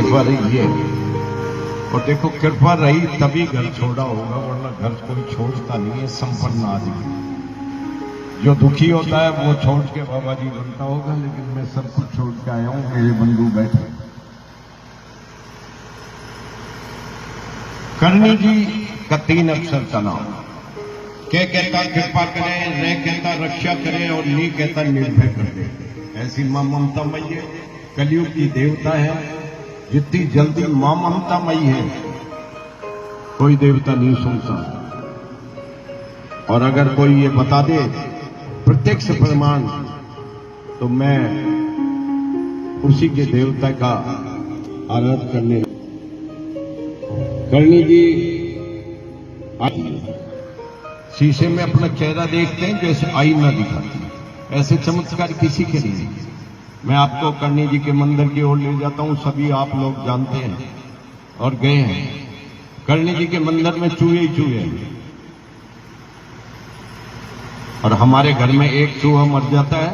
कृपा रही है। और देखो कृपा रही तभी घर छोड़ा होगा, वरना घर कोई छोड़ता नहीं है। संपन्न आदमी जो दुखी होता है वो छोड़ के बाबा जी बनता होगा, लेकिन मैं सब कुछ छोड़ के आया हूं। मेरे बंधु बैठे। करणी जी का 3 अक्षर का नाम। के कहता कृपा करे, रे कहता रक्षा करे और नी कहता निर्भय कर दे। ऐसी मां ममता मई है, कलयुग की देवता है। जितनी जल्दी मां ममता मई है कोई देवता नहीं सुनता। और अगर कोई ये बता दे प्रत्यक्ष प्रमाण, तो मैं उसी के देवता का आराधना करने। करणी जी शीशे में अपना चेहरा देखते हैं जैसे आईना दिखाती है, ऐसे चमत्कार किसी के नहीं। मैं आपको करणी जी के मंदिर की ओर ले जाता हूं, सभी आप लोग जानते हैं और गए हैं। करणी जी के मंदिर में चूहे ही चूहे हैं, और हमारे घर में एक चूहा मर जाता है,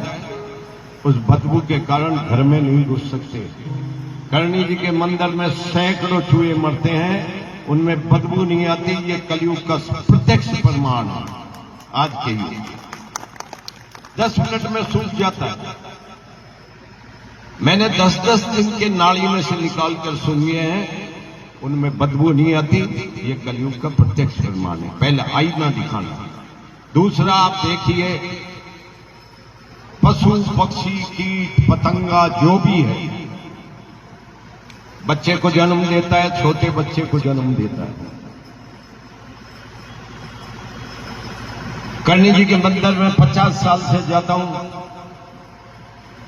उस बदबू के कारण घर में नहीं घुस सकते। करणी जी के मंदिर में सैकड़ों चूहे मरते हैं, उनमें बदबू नहीं आती। ये कलयुग का प्रत्यक्ष प्रमाण है। आज के लिए 10 मिनट में सूख जाता है। मैंने 10-10 दिन के नाली में से निकाल कर सुनिए हैं, उनमें बदबू नहीं आती। ये कलयुग का प्रत्यक्ष प्रमाण है। पहले आईना दिखाना। दूसरा, आप देखिए पशु पक्षी कीट पतंगा जो भी है बच्चे को जन्म देता है, छोटे बच्चे को जन्म देता है। करणी जी के मंदिर में 50 साल से जाता हूं।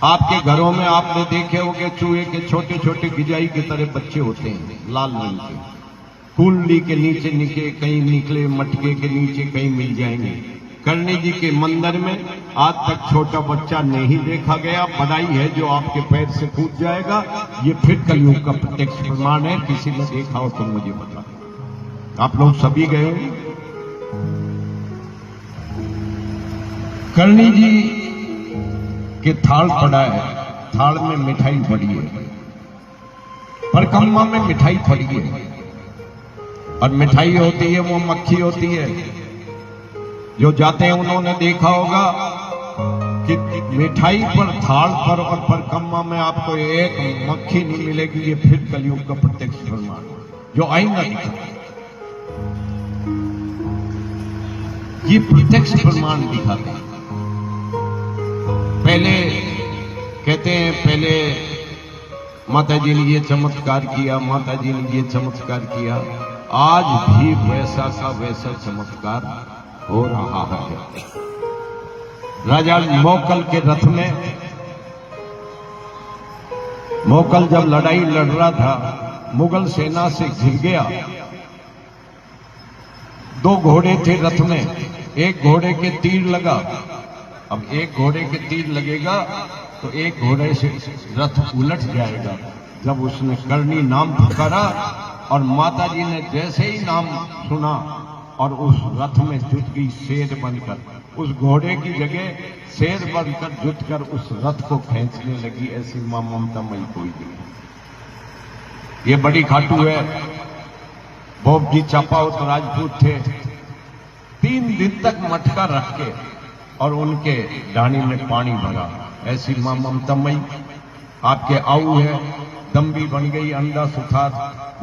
आपके घरों में आपने देखे होंगे चूहे के छोटे छोटे गिजाई की तरह बच्चे होते हैं, लाल रंग के। कुंडली के नीचे निकले, कहीं निकले मटके के नीचे कहीं मिल जाएंगे। करणी जी के मंदिर में आज तक छोटा बच्चा नहीं देखा गया। बधाई है जो आपके पैर से कूद जाएगा। ये फिर कलयुग का प्रत्यक्ष प्रमाण है। किसी ने देखा हो तो मुझे बता। आप लोग सभी गए होंगे। करणी जी के थाल पड़ा है, थाल में मिठाई पड़ी है, परिक्रमा में मिठाई पड़ी है। और मिठाई होती है वो मक्खी होती है। जो जाते हैं उन्होंने देखा होगा कि मिठाई पर, थाल पर और परिक्रमा में आपको एक मक्खी नहीं मिलेगी। ये फिर कलयुग का प्रत्यक्ष प्रमाण जो आईना दिखाता है। ये प्रत्यक्ष प्रमाण दिखाते हैं। पहले कहते हैं, पहले माता जी ने ये चमत्कार किया, माता जी ने ये चमत्कार किया। आज भी वैसा का वैसा चमत्कार हो रहा है। राजा मोकल के रथ में, मोकल जब लड़ाई लड़ रहा था, मुगल सेना से घिर गया। 2 घोड़े थे रथ में, एक घोड़े के तीर लगा। अब एक घोड़े के तीर लगेगा तो एक घोड़े से रथ उलट जाएगा। जब उसने करणी नाम पुकारा और माता जी ने जैसे ही नाम सुना और उस रथ में जुट गई शेर बनकर, उस घोड़े की जगह शेर बनकर जुटकर उस रथ को खींचने लगी। ऐसी मां ममता मई कोई नहीं। ये बड़ी खाटू है। बोब जी चापावत राजपूत थे। 3 दिन तक मटका रख के और उनके ढाणी में पानी भरा। ऐसी मां ममता मई आपके आऊ है। दम्बी बन गई, अंडा सुथार।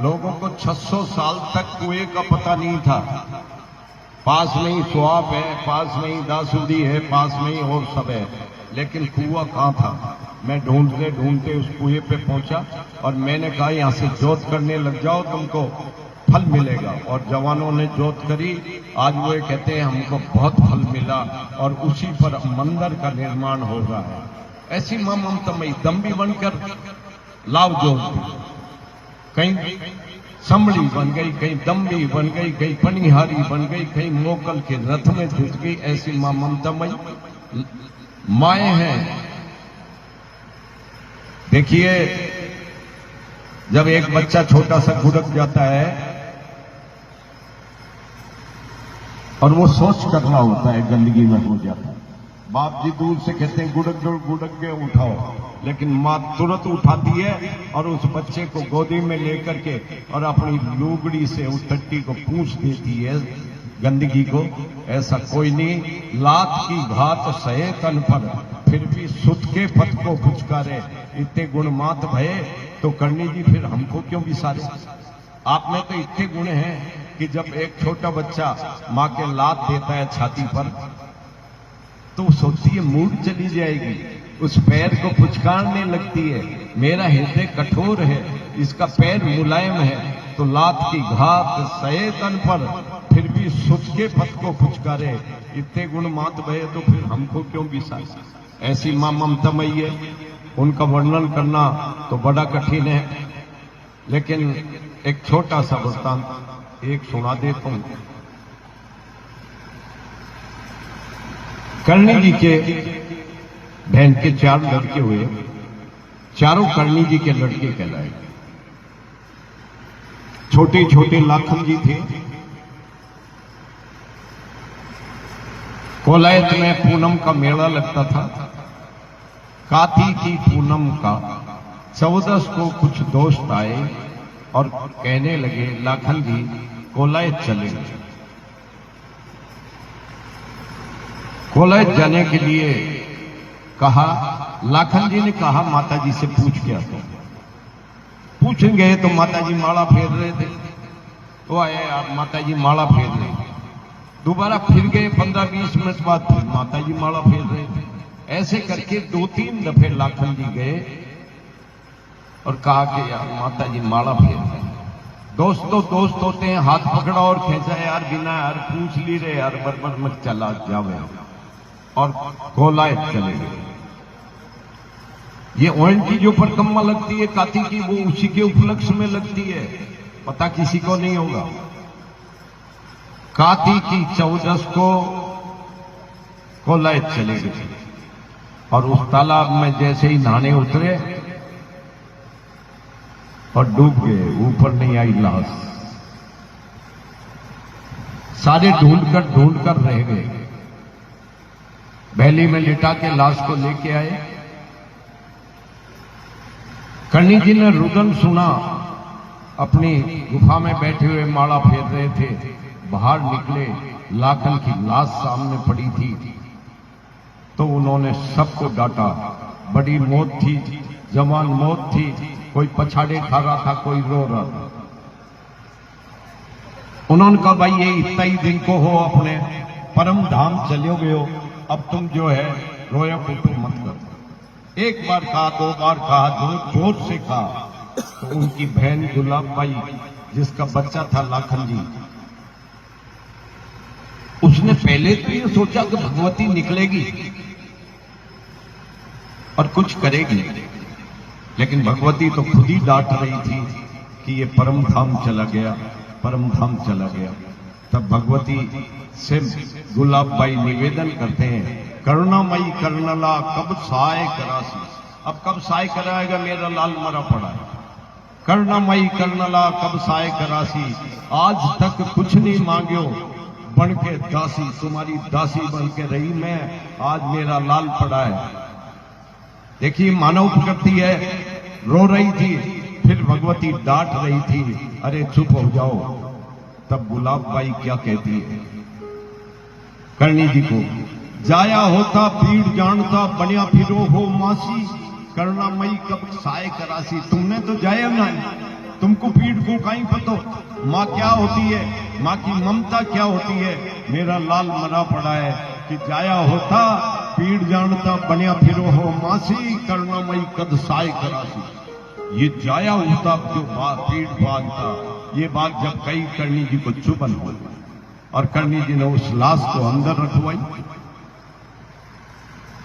लोगों को 600 साल तक कुएं का पता नहीं था। पास में ही सुआब है, पास में ही दासूदी है, पास में ही और सब है, लेकिन कुआं कहां था। मैं ढूंढते ढूंढते उस कुएं पे पहुंचा और मैंने कहा यहां से जोत करने लग जाओ, तुमको फल मिलेगा। और जवानों ने जोत करी। आज वो कहते हैं हमको बहुत फल मिला और उसी पर मंदिर का निर्माण हो रहा है। ऐसी मां ममता मई दम्बी बनकर लाव जोत, कहीं संभली बन गई, कहीं दम्बी बन गई, कहीं पनिहारी बन गई, कहीं मोकल के रथ में जुट गई। ऐसी मां ममता मई माए हैं। देखिए, जब एक बच्चा छोटा सा गुड़क जाता है और वो सोच करना होता है, गंदगी में हो जाता है। बाप जी दूर से कहते हैं गुड़क गए उठाओ। लेकिन माँ तुरंत उठाती है और उस बच्चे को गोदी में लेकर के और अपनी लुगड़ी से उस टट्टी को पूंछ देती है गंदगी को। ऐसा कोई नहीं, लात की घात सहे तन पर, फिर भी सुत के पथ को फुचकारे, इतने गुण मात भये तो करनी जी फिर हमको क्यों विसारे। आप में तो इतने गुण हैं कि जब एक छोटा बच्चा माँ के लात देता है छाती पर तो सोचती है मूड चली जाएगी, उस पैर को फुचकारने लगती है। मेरा हृदय कठोर है, इसका पैर मुलायम है, तो लात की घात सहे तन पर, फिर भी सुत के पथ को फुचकारे, इतने गुण मात भये तो फिर हमको क्यों विसारे। ऐसी मां ममतामयी है, उनका वर्णन करना तो बड़ा कठिन है, लेकिन एक छोटा सा वृत्तांत एक सुना देता हूं। कर्णी जी के बहन के 4 लड़के हुए, चारों कर्णी जी के लड़के कहलाए। छोटे छोटे लाखन जी थे। कोलायत में पूनम का मेला लगता था। काती की पूनम का 14 को कुछ दोस्त आए और कहने लगे लाखन जी कोलायत चले। कोलायत जाने के लिए कहा। लाखन जी ने कहा माता जी से पूछ के आता। पूछ गए तो माता जी माला फेर रहे थे। तो आए आप माता जी माला फेर रहे। दोबारा फिर गए 15-20 मिनट बाद फिर माता जी माला फेर रहे थे। ऐसे करके 2-3 दफे लाखन जी गए और कहा कि यार माता जी माला फेर रहे। दोस्त तो दोस्त होते हैं, हाथ पकड़ा और खींचा, यार बिना यार पूछ ली रहे यार बरबर मत चला जावे, और कोलायत चले गए। ये ओन की जो परिक्रमा लगती है काती की, वो उसी के उपलक्ष्य में लगती है, पता किसी को नहीं होगा। काती की 14 को कोलायत चले गए और उस तालाब में जैसे ही नहाने उतरे और डूब गए, ऊपर नहीं आई लाश। सारे ढूंढ कर रह गए। बहली में लिटा के लाश को लेके आए। कर्णी जी ने रुदन सुना। अपनी गुफा में बैठे हुए माला फेर रहे थे, बाहर निकले, लाखन की लाश सामने पड़ी थी। तो उन्होंने सबको डांटा। बड़ी मौत थी, जवान मौत थी, कोई पछाड़े खा रहा था, कोई रो रहा था। उन्होंने कहा भाई ये इतना ही दिन को हो, अपने परम धाम चलोगे हो, अब तुम जो है रोया फूटो मत करो। एक बार कहा, 2 बार कहा, जोर से कहा। तो उनकी बहन गुलाब बाई, जिसका बच्चा था लाखन जी, उसने पहले तो ये सोचा कि भगवती निकलेगी और कुछ करेगी, लेकिन भगवती तो खुद ही डांट रही थी कि ये परम धाम चला गया, परम धाम चला गया। तब भगवती से गुलाब बाई निवेदन करते हैं, करुणामयी कर्णला कब सहाय करासी। अब कब सहाय कराएगा, मेरा लाल मरा पड़ा है। करुणामयी कर्णला कब सहाय करासी, आज तक कुछ नहीं मांग्यो बन के दासी, तुम्हारी दासी बन के रही मैं, आज मेरा लाल पड़ा है। देखिए मानव प्रकृति है, रो रही थी, फिर भगवती डांट रही थी, अरे चुप हो जाओ। तब गुलाब बाई क्या कहती है कर्णी जी को, जाया होता पीड़ जानता, बनिया फिरो हो मासी, करुणामयी कब सहाय करासी। तुमने तो जाया ना, तुमको पीड़ को कहीं पतो, माँ क्या होती है, माँ की ममता क्या होती है। मेरा लाल मरा पड़ा है कि जाया होता पीड़ जानता, बनिया फिरो हो मासी, करुणामयी कद सहाय करासी। ये जाया होता जो पीड़ बांधता, ये बात जब कई कर्णी जी को चुभन हो और कर्णी जी ने उस लाश को अंदर रखवाई।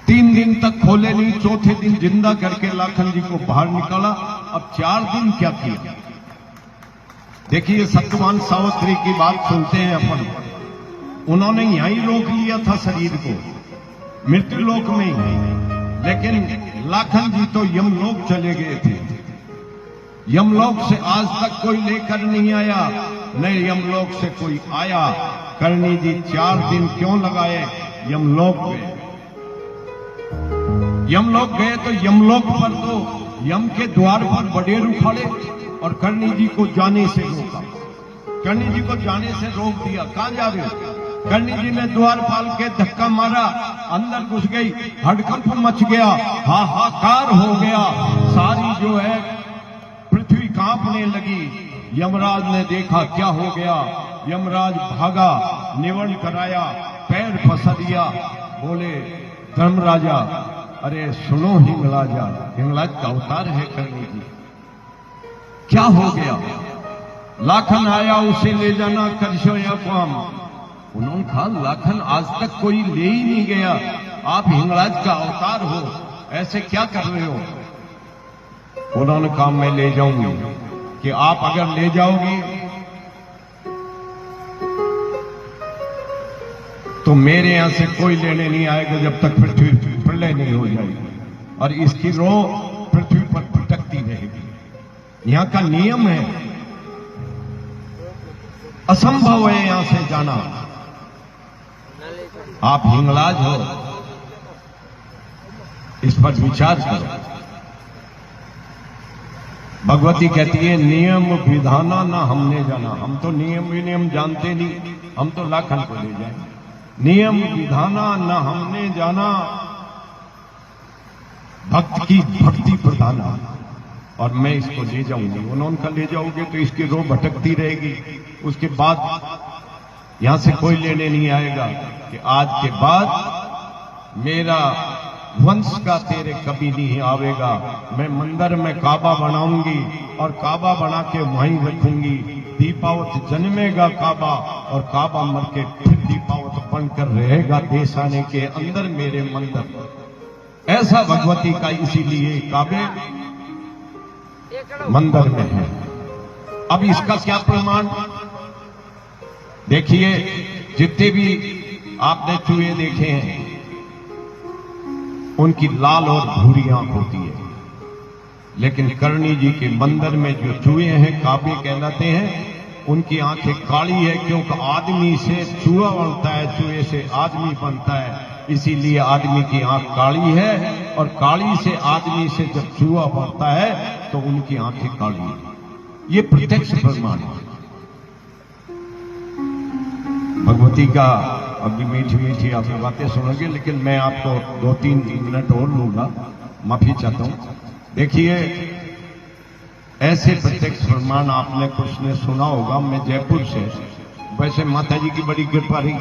3 दिन तक खोले नहीं, चौथे दिन जिंदा करके लाखन जी को बाहर निकाला। अब 4 दिन क्या किया। देखिए सत्यवान सावित्री की बात सुनते हैं अपन। उन्होंने यहीं रोक लिया था शरीर को, मृत्यु लोक में ही, लेकिन लाखन जी तो यमलोक चले गए थे। यमलोक से आज तक कोई लेकर नहीं आया, न यमलोक से कोई आया। कर्णी जी 4 दिन क्यों लगाए यमलोक में। यमलोक गए तो यमलोक पर तो यम के द्वार पर बडेर उखाड़े और कर्णी जी को जाने से रोका। कर्णी जी को जाने से रोक दिया। कहां जा रहे हो? कर्णी जी ने द्वारपाल के धक्का मारा, अंदर घुस गई, हड़कंप मच गया, हाहाकार हो गया, सारी जो है पृथ्वी कांपने लगी। यमराज ने देखा क्या हो गया। यमराज भागा, निवर्ण कराया, पैर फंसा दिया, बोले धर्मराजा, अरे सुनो हिंगलाजा, हिंगलाज का अवतार है कर्णी जी, क्या हो गया? लाखन आया उसे ले जाना करशो या काम। उन्होंने कहा लाखन आज तक कोई ले ही नहीं गया, आप हिंगलाज का अवतार हो, ऐसे क्या कर रहे हो? उन्होंने कहा मैं ले जाऊंगी, कि आप अगर ले जाओगी तो मेरे यहां से कोई लेने नहीं आएगा जब तक पृथ्वी प्रलय नहीं हो जाएगी और इसकी रो पृथ्वी पर भटकती रहेगी। यहां का नियम है, असंभव है यहां से जाना। आप हिंगलाज हो, इस पर विचार करो। भगवती कहती है नियम विधाना ना हमने जाना। हम तो नियम विनियम जानते नहीं, हम तो लाखन को ले जाए। नियम विधाना ना हमने जाना, भक्त की भक्ति प्रधाना, और मैं इसको ले जाऊंगी। उन्होंने कहा ले जाओगे तो इसकी रो भटकती रहेगी, उसके बाद यहां से कोई लेने नहीं आएगा कि आज के बाद मेरा वंश का तेरे कभी नहीं आवेगा। मैं मंदिर में काबा बनाऊंगी और काबा बना के वहीं रखूंगी। दीपावत जन्मेगा काबा और काबा मर के फिर दीपावत बनकर रहेगा देश आने के अंदर मेरे मंदिर। ऐसा भगवती का इसीलिए काबे मंदिर में है। अब इसका क्या प्रमाण? देखिए, जितने भी आपने चूहे देखे हैं उनकी लाल और भूरी आंख होती है, लेकिन कर्णी जी के मंदिर में जो चूहे हैं काबे कहलाते हैं, उनकी आंखें काली है, क्योंकि आदमी से चूहा बनता है, चूहे से आदमी बनता है, इसीलिए आदमी की आंख काली है। और काली से आदमी से जब चूहा बनता है तो उनकी आंखें काली है। ये प्रत्यक्ष प्रमाण है भगवती का। अभी मीठी मीठी आप बातें सुनोगे, लेकिन मैं आपको 2-3 मिनट और लूंगा, माफी चाहता हूं। देखिए, ऐसे प्रत्यक्ष प्रमाण आपने कुछ ने सुना होगा। मैं जयपुर से, वैसे माता जी की बड़ी कृपा रही,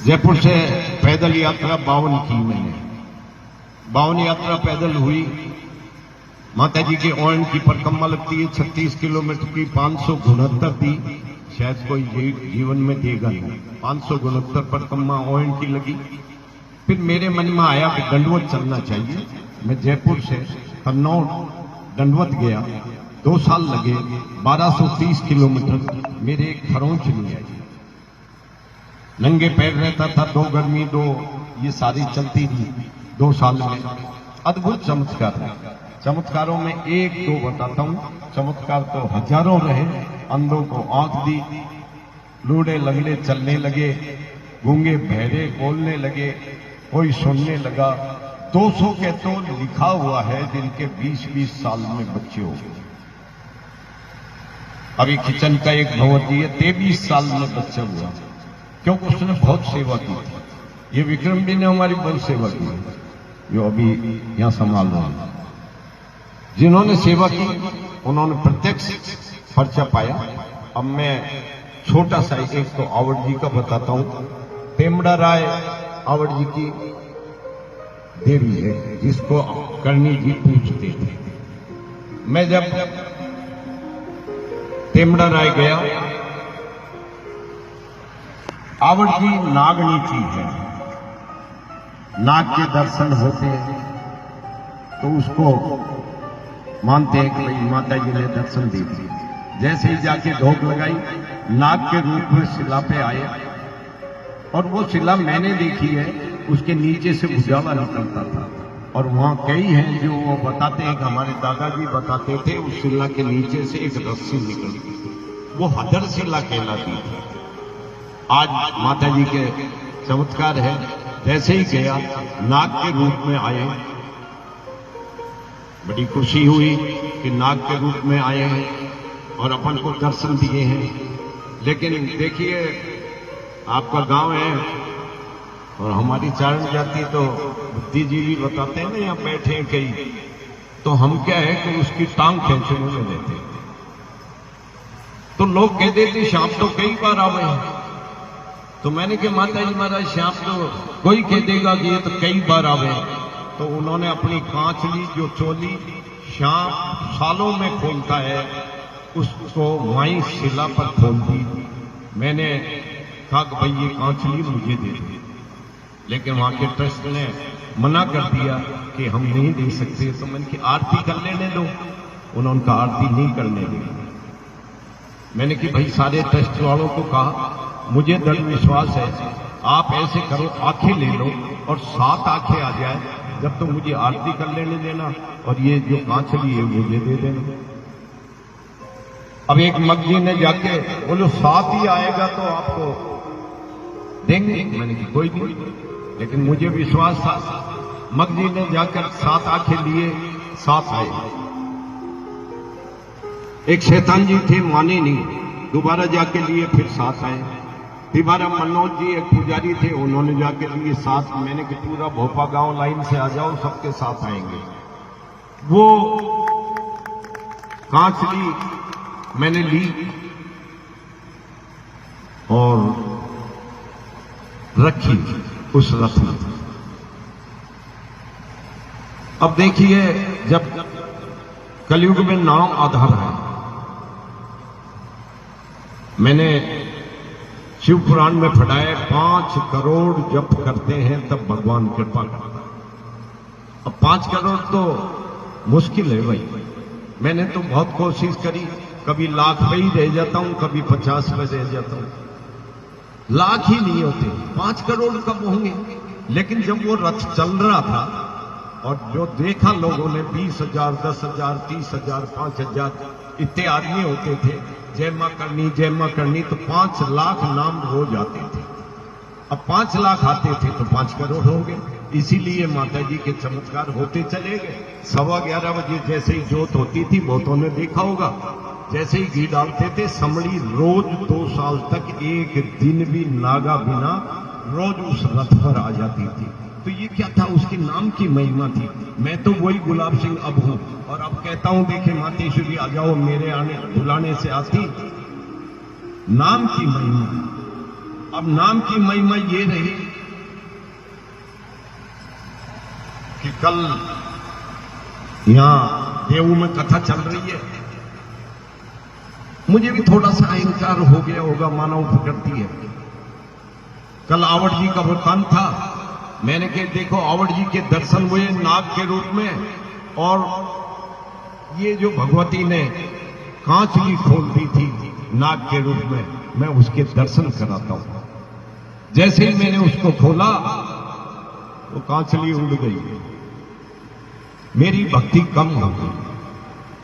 जयपुर से पैदल यात्रा 52 की मैंने। 52 यात्रा पैदल हुई। माता जी के ओण की परिक्रमा लगती है 36 किलोमीटर की, 569 दी, शायद कोई जीवन में देगा नहीं। 569 परिक्रमा ओण की लगी। फिर मेरे मन में आया कि दंडवत चलना चाहिए। मैं जयपुर से कन्नौज दंडवत गया, 2 साल लगे, 1230 किलोमीटर, मेरे एक खरोंच नहीं आई। नंगे पैर रहता था, 2 गर्मी 2 ये सारी चलती थी 2 साल में। अद्भुत चमत्कार है। चमत्कारों में 1-2 बताता हूं। चमत्कार तो हजारों रहे। अंधों को आंख दी, लूढ़े लंगड़े चलने लगे, गूंगे बहरे बोलने लगे, कोई सुनने लगा। 200 के तो लिखा हुआ है जिनके 20-20 साल में बच्चे हो गए। अभी किचन का एक भगवती है, 23 साल में बच्चा हुआ, क्योंकि उसने बहुत सेवा की। ये विक्रम जी ने हमारी बहुत सेवा की, जो अभी यहां संभाल रहे हैं। जिन्होंने सेवा की उन्होंने प्रत्यक्ष पर्चा पाया। अब मैं छोटा सा एक तो आवड़ जी का बताता हूं। तेमड़ा राय आवड़ जी की देवी है, जिसको कर्णी जी पूछते थे। मैं जब तेमड़ा राय गया, आवड़ जी नागनी चीज है, नाग के दर्शन होते हैं तो उसको मानते हैं कि भाई माता जी ने दर्शन दे दिए। जैसे ही जाके धोख लगाई, नाग के रूप में शिला पे आए, और वो शिला मैंने देखी है, उसके नीचे से उजाला निकलता था। और वहां कई हैं जो वो बताते हैं कि हमारे दादाजी बताते थे उस शिला के नीचे से एक रस्सी निकलती थी, वो हदर शिला कहलाती थी। आज माता जी के चमत्कार है, जैसे ही गया नाग के रूप में आए, बड़ी खुशी हुई कि नाग के रूप में आए हैं और अपन को दर्शन दिए हैं। लेकिन देखिए, आपका गांव है और हमारी चारण जाति तो बुद्धिजीवी बताते हैं ना, यहाँ बैठे हैं कई, तो हम क्या है कि उसकी टांग खींचने में रहते हैं। तो लोग कह देते श्याम तो कई बार आवे हैं। तो मैंने कहा माता जी महाराज श्याम तो कोई कह देगा कि ये तो कई बार आवे हैं। तो उन्होंने अपनी कांच ली, जो चोली श्याम सालों में खोलता है, उसको वहीं शिला पर खोल दी। मैंने कहा कि भाई ये कांच ली मुझे दे दे, लेकिन वहां के ट्रस्ट ने मना कर दिया कि हम नहीं दे सकते। तो मैंने कि आरती कर लेने दो। उन्होंने कहा आरती नहीं करने दी। मैंने कि भाई सारे ट्रस्ट वालों को कहा मुझे दृढ़ विश्वास है, आप ऐसे करो आंखें ले लो और 7 आंखें आ जाए, जब तो मुझे आरती कर लेने देना और ये जो कांच ली है मुझे दे देना। अब एक मगजी ने जाके बोलो 7 ही आएगा तो आपको देंगे। मैंने कि कोई नहीं, लेकिन मुझे विश्वास था। मगजी ने जाकर 7 आंखें लिए, 7 आए। एक शैतान जी थे, माने नहीं, दोबारा जाके लिए, फिर 7 आए। दोबारा मनोज जी एक पुजारी थे, उन्होंने जाके लिए 7। मैंने कि पूरा भोपा गांव लाइन से आ जाओ, सबके 7 आएंगे। वो कांच ली, मैंने ली और रखी उस रथ में। अब देखिए, जब कलयुग में नाम आधार है, मैंने शिव पुराण में पढ़ाया 5 करोड़ जप करते हैं तब भगवान कृपा करता। अब 5 करोड़ तो मुश्किल है भाई। मैंने तो बहुत कोशिश करी, कभी लाख में ही रह जाता हूं, कभी 50 में रह जाता हूं। लाख ही नहीं होते, 5 करोड़ कब होंगे। लेकिन जब वो रथ चल रहा था और जो देखा लोगों ने 20,000, 10,000, 30,000, 5,000 इतने आदमी होते थे, जय मां करनी, तो 5 लाख नाम रोज आते थे। अब 5 लाख आते थे तो 5 करोड़ हो गए। इसीलिए माता जी के चमत्कार होते चले गए। 11:15 बजे जैसे ही जोत होती थी, बहुतों ने देखा होगा, जैसे ही घी डालते थे, समड़ी रोज 2 साल तक एक दिन भी नागा बिना रोज उस रथ पर आ जाती थी। तो ये क्या था, उसके नाम की महिमा थी। मैं तो वही गुलाब सिंह अब हूं और अब कहता हूं, देखे मातेश्वरी आ जाओ, मेरे आने बुलाने से आती। नाम की महिमा। अब नाम की महिमा ये रही कि कल यहां देव में कथा चल रही है, मुझे भी थोड़ा सा अहंकार हो गया होगा, मानव प्रकृति है। कल आवड़ जी का वृतांत था। मैंने कहा देखो, आवड़ जी के दर्शन हुए नाग के रूप में, और ये जो भगवती ने कांच ली खोल दी थी नाग के रूप में, मैं उसके दर्शन कराता हूं। जैसे ही मैंने उसको खोला, वो कांचली उड़ गई। मेरी भक्ति कम हो गई,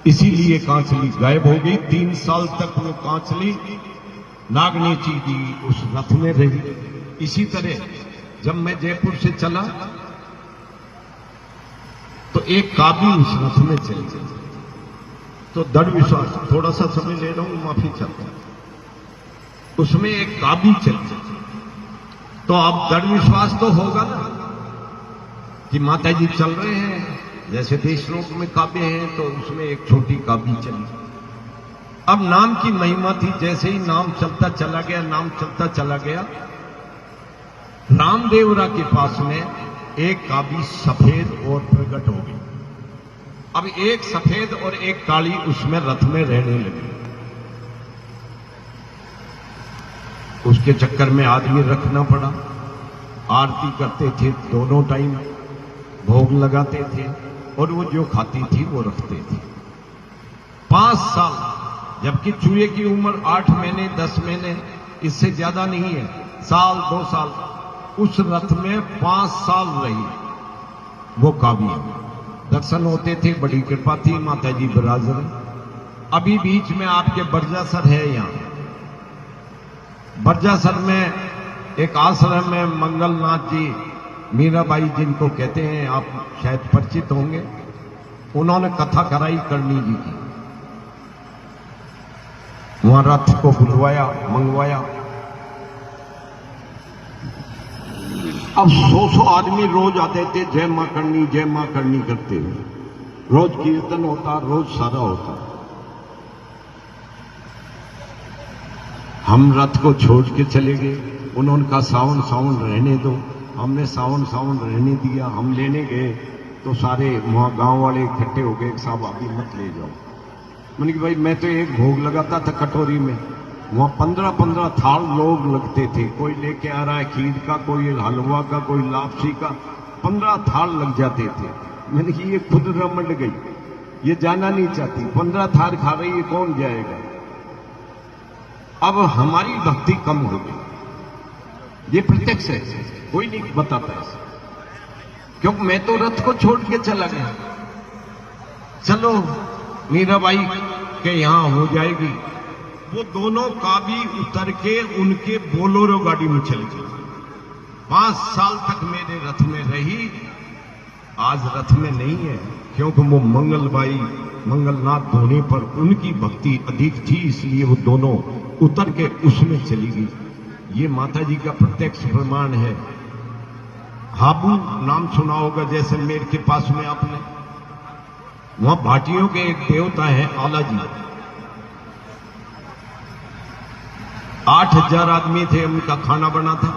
इसीलिए कांचली गायब हो गई। 3 साल तक वो कांचली नागनेची जी उस रथ में रही। इसी तरह जब मैं जयपुर से चला तो एक काबी उस रथ में चली गई। तो दृढ़ विश्वास, थोड़ा सा समय ले रहा हूं, माफी चाहता हूं। उसमें एक काबी चली, तो अब दृढ़ विश्वास तो होगा ना कि माता जी चल रहे हैं। जैसे देशलोक में काबे हैं, तो उसमें एक छोटी काबी चली। अब नाम की महिमा थी, जैसे ही नाम चलता चला गया, नाम चलता चला गया, रामदेवरा के पास में एक काबी सफेद और प्रकट हो गई। अब एक सफेद और एक काली उसमें रथ में रहने लगी। उसके चक्कर में आदमी रखना पड़ा। आरती करते थे दोनों टाइम, भोग लगाते थे, और वो जो खाती थी वो रखते थे। 5 साल, जबकि चूहे की उम्र 8 महीने 10 महीने, इससे ज्यादा नहीं है, साल 2 साल, उस रथ में 5 साल रही वो काबी। दर्शन होते थे, बड़ी कृपा थी, माता जी विराजमान। अभी बीच में आपके बरजासर है, यहां बरजासर में एक आश्रम में मंगलनाथ जी मीराबाई जिनको कहते हैं, आप शायद परिचित होंगे, उन्होंने कथा कराई करणी जी की। वहां रथ को बुलवाया, मंगवाया। अब 100 आदमी रोज आते थे, जय मां करनी करते हुए। रोज कीर्तन होता, रोज सारा होता। हम रथ को छोड़ के चले गए। उन्होंने कहा सावन सावन रहने दो। हमने सावन सावन रहने दिया। हम लेने गए तो सारे वहां गांव वाले इकट्ठे हो गए, साहब अभी मत ले जाओ। मैंने कहा भाई मैं तो एक भोग लगाता था कटोरी में, वहां 15-15 थाल लोग लगते थे। कोई लेके आ रहा है खीर का, कोई हलवा का, कोई लापसी का, 15 थाल लग जाते थे। मैंने कहा ये खुद रमट गई, ये जाना नहीं चाहती, 15 थाल खा रही है, कौन जाएगा। अब हमारी भक्ति कम हो गई। ये प्रत्यक्ष है, कोई नहीं बताता ऐसा, क्योंकि मैं तो रथ को छोड़ के चला गया। चलो मीराबाई के यहां हो जाएगी। वो दोनों का भी उतर के उनके बोलोरो गाड़ी में चली गई। 5 साल तक मेरे रथ में रही, आज रथ में नहीं है, क्योंकि वो मंगलबाई मंगलनाथ धोने पर उनकी भक्ति अधिक थी, इसलिए वो दोनों उतर के उसमें चली गई। ये माता जी का प्रत्यक्ष प्रमाण है। हाबू नाम सुना होगा जैसलमेर के पास में आपने, वहां भाटियों के एक देवता है आला जी। 8000 आदमी थे, उनका खाना बना था।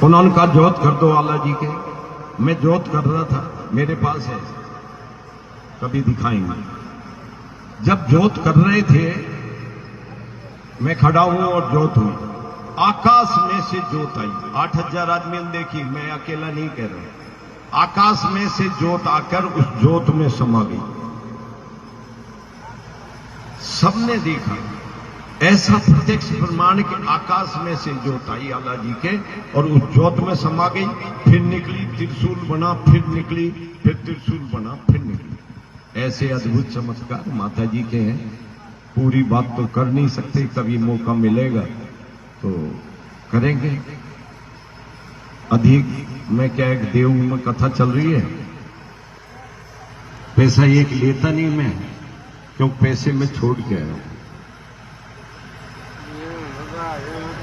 उन्होंने कहा जोत कर दो आला जी के। मैं जोत कर रहा था, मेरे पास है, कभी दिखाएंगे। जब जोत कर रहे थे, मैं खड़ा हूं और जोत हुई। आकाश में से जोत आई। 8000 आदमी ने देखी, मैं अकेला नहीं कह रहा। आकाश में से जोत आकर उस जोत में समा गई। सबने देखा। ऐसा प्रत्यक्ष प्रमाण के आकाश में से जोत आई आला जी के और उस जोत में समा गई। फिर निकली, त्रिशूल बना, फिर निकली, फिर त्रिशूल बना, फिर निकली। ऐसे अद्भुत चमत्कार माता जी के हैं। पूरी बात तो कर नहीं सकते, कभी मौका मिलेगा तो करेंगे। अधिक मैं क्या, एक देव में कथा चल रही है। पैसा एक लेता नहीं मैं, क्यों पैसे में छोड़ के आया हूं।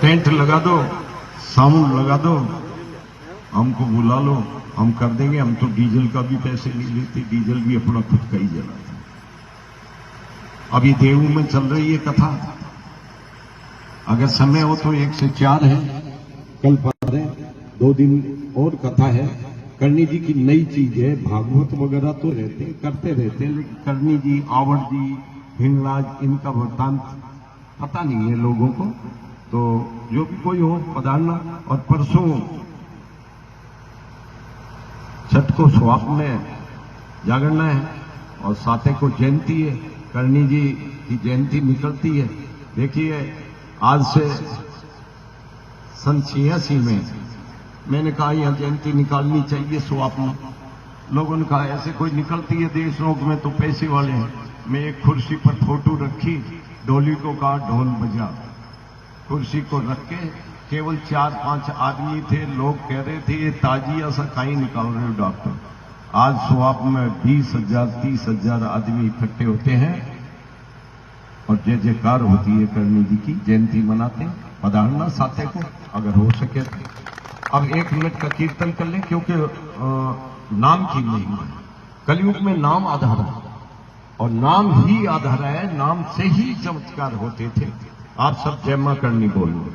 टेंट लगा दो, साउंड लगा दो, हमको बुला लो, हम कर देंगे। हम तो डीजल का भी पैसे नहीं लेते, डीजल भी अपना खुद का ही जलाते। अभी देव में चल रही है कथा। अगर समय हो तो 1 से 4 है, कल पढ़े, 2 दिन और कथा है। करणी जी की नई चीज है। भागवत वगैरह तो रहते करते रहते हैं, लेकिन करणी जी, आवड़ जी, हिंगलाज, इनका वृत्तांत पता नहीं है लोगों को। तो जो भी कोई हो पधारना। और परसों छठ को स्वाप में जागरना है और 7 को जयंती है। करणी जी की जयंती निकलती है। देखिए आज से सन 86 में मैंने कहा यहां जयंती निकालनी चाहिए स्वाप में। लोगों ने कहा ऐसे कोई निकलती है देश रोग में तो पैसे वाले हैं। मैं एक कुर्सी पर फोटो रखी, डोली को कहा ढोल बजा। कुर्सी को रख के केवल 4-5 आदमी थे। लोग कह रहे थे ये ताजिया सा काई निकाल रहे हो डॉक्टर। आज स्वाप में 20,000 30,000 आदमी इकट्ठे होते हैं और जय जयकार होती है। करणी जी की जयंती मनाते हैं। पधारना 7 को अगर हो सके तो। अब 1 मिनट का कीर्तन कर लें, क्योंकि नाम की महिमा है। कलयुग में नाम आधार है और नाम ही आधार है। नाम से ही चमत्कार होते थे। आप सब जय मां करनी बोलो।